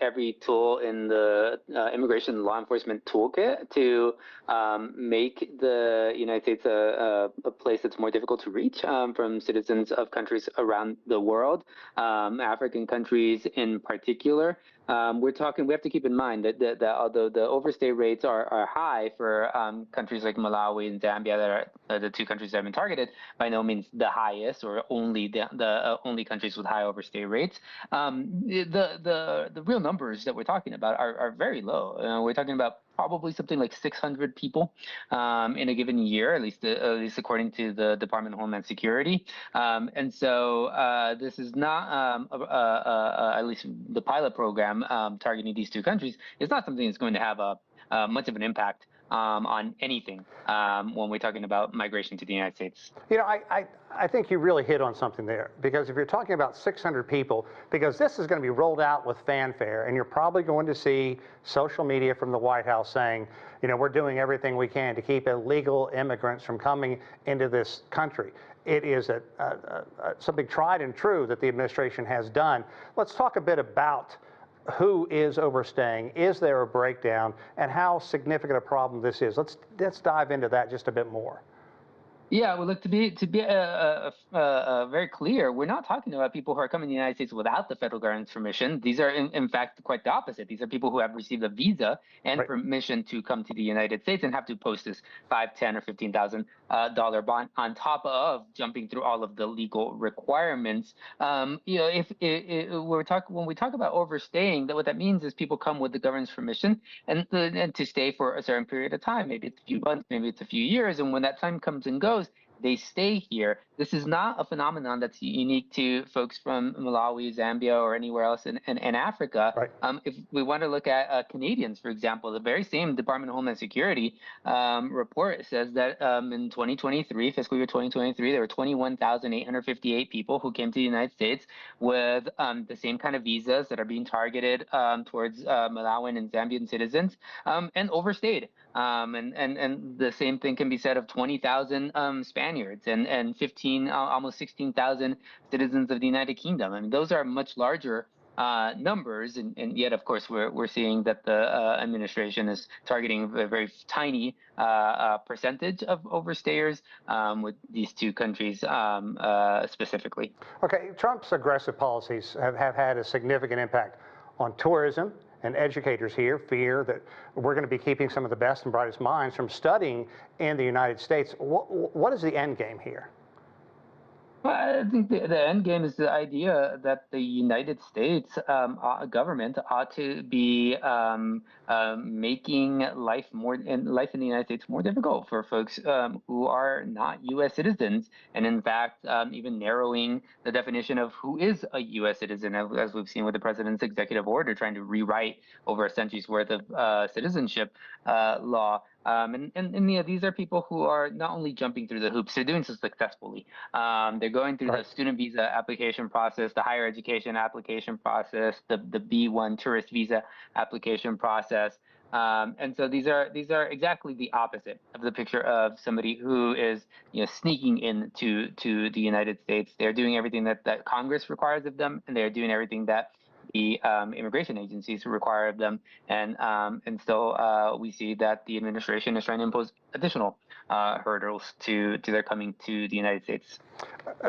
every tool in the immigration law enforcement toolkit to make the United States a place that's more difficult to reach from citizens of countries around the world, African countries in particular. We have to keep in mind that although the overstay rates are high for countries like Malawi and Zambia, that are the two countries that have been targeted, by no means the highest or only the only countries with high overstay rates. The real numbers that we're talking about are very low. We're talking about probably something like 600 people in a given year, at least according to the Department of Homeland Security. And so this is not, at least the pilot program targeting these two countries, is not something that's going to have much of an impact on anything when we're talking about migration to the United States. You know, I think you really hit on something there, because if you're talking about 600 people, because this is going to be rolled out with fanfare, and you're probably going to see social media from the White House saying, you know, we're doing everything we can to keep illegal immigrants from coming into this country. It is something tried and true that the administration has done. Let's talk a bit about who is overstaying. Is there a breakdown, and how significant a problem this is? Let's dive into that just a bit more. Yeah, well, look, to be very clear, we're not talking about people who are coming to the United States without the federal government's permission. These are, in fact, quite the opposite. These are people who have received a visa and permission to come to the United States and have to post this $5,000, $10,000, or $15,000 bond on top of jumping through all of the legal requirements. You know, when we talk about overstaying, what that means is people come with the government's permission and to stay for a certain period of time. Maybe it's a few months, maybe it's a few years, and when that time comes and goes, they stay here. This is not a phenomenon that's unique to folks from Malawi, Zambia, or anywhere else in Africa. Right. If we want to look at Canadians, for example, the very same Department of Homeland Security report says that in 2023, fiscal year 2023, there were 21,858 people who came to the United States with the same kind of visas that are being targeted towards Malawian and Zambian citizens and overstayed. And the same thing can be said of 20,000 Spaniards and 15, almost 16,000 citizens of the United Kingdom. I mean, those are much larger numbers, and yet, of course, we're seeing that the administration is targeting a very tiny percentage of overstayers with these two countries specifically. Okay, Trump's aggressive policies have had a significant impact on tourism, and educators here fear that we're going to be keeping some of the best and brightest minds from studying in the United States. What is the end game here? Well, I think the end game is the idea that the United States government ought to be making life in the United States more difficult for folks who are not U.S. citizens, and in fact, even narrowing the definition of who is a U.S. citizen, as we've seen with the president's executive order, trying to rewrite over a century's worth of citizenship law. And you know, these are people who are not only jumping through the hoops, they're doing so successfully. They're going through the student visa application process, the higher education application process, the B1 tourist visa application process. And so these are exactly the opposite of the picture of somebody who is, you know, sneaking into the United States. They're doing everything that Congress requires of them, and they're doing everything that the immigration agencies require of them, and still we see that the administration is trying to impose additional hurdles to their coming to the United States.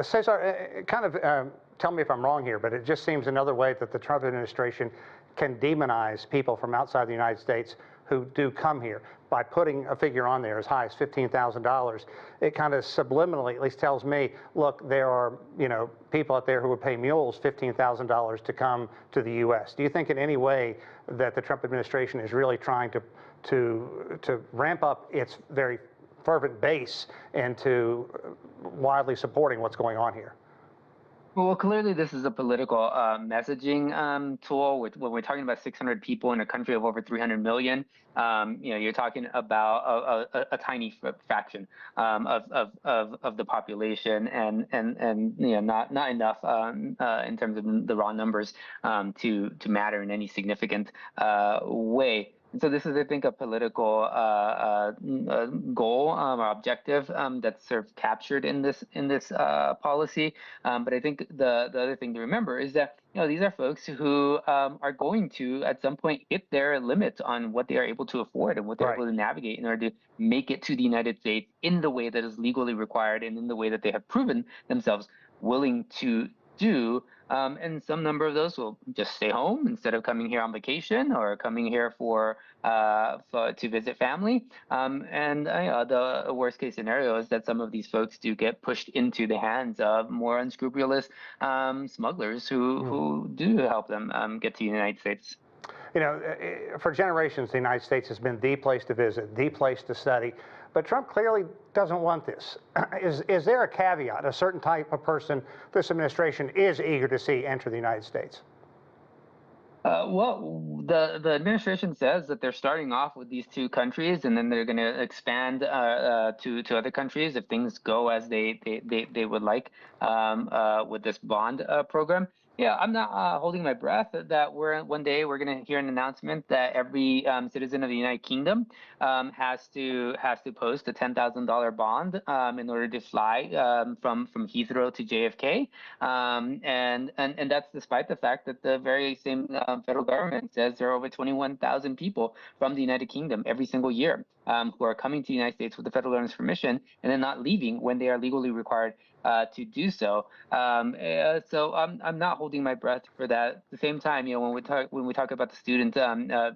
Cesar, kind of tell me if I'm wrong here, but it just seems another way that the Trump administration can demonize people from outside the United States who do come here by putting a figure on there as high as $15,000. It kind of subliminally, at least tells me, look, there are, you know, people out there who would pay mules $15,000 to come to the U.S. Do you think in any way that the Trump administration is really trying to ramp up its very fervent base into widely supporting what's going on here? Well, clearly this is a political messaging tool. When we're talking about 600 people in a country of over 300 million, you know, you're talking about a tiny fraction of the population, and you know, not enough in terms of the raw numbers to matter in any significant way. And so this is, I think, a political goal or objective that's sort of captured in this policy. But I think the other thing to remember is that these are folks who are going to at some point hit their limits on what they are able to afford and what they're able to navigate in order to make it to the United States in the way that is legally required and in the way that they have proven themselves willing to do. And some number of those will just stay home instead of coming here on vacation or coming here to visit family. And the worst case scenario is that some of these folks do get pushed into the hands of more unscrupulous smugglers who do help them get to the United States. For generations, the United States has been the place to visit, the place to study. But Trump clearly doesn't want this. Is there a caveat, a certain type of person this administration is eager to see enter the United States? Well, the administration says that they're starting off with these two countries, and then they're going to expand to other countries if things go as they would like with this bond program. Yeah, I'm not holding my breath that one day we're going to hear an announcement that every citizen of the United Kingdom has to post a $10,000 bond in order to fly from Heathrow to JFK, and that's despite the fact that the very same federal government says there are over 21,000 people from the United Kingdom every single year who are coming to the United States with the federal government's permission and then not leaving when they are legally required to do so. So I'm not holding my breath for that. At the same time, when we talk about the student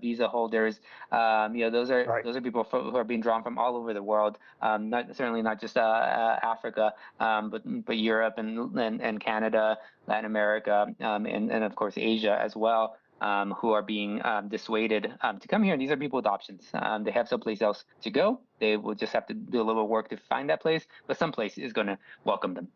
visa holders, those are people who are being drawn from all over the world, certainly not just Africa, but Europe and Canada, Latin America, and of course Asia as well. Who are being dissuaded to come here. And these are people with options. They have someplace else to go. They will just have to do a little work to find that place, but some place is going to welcome them.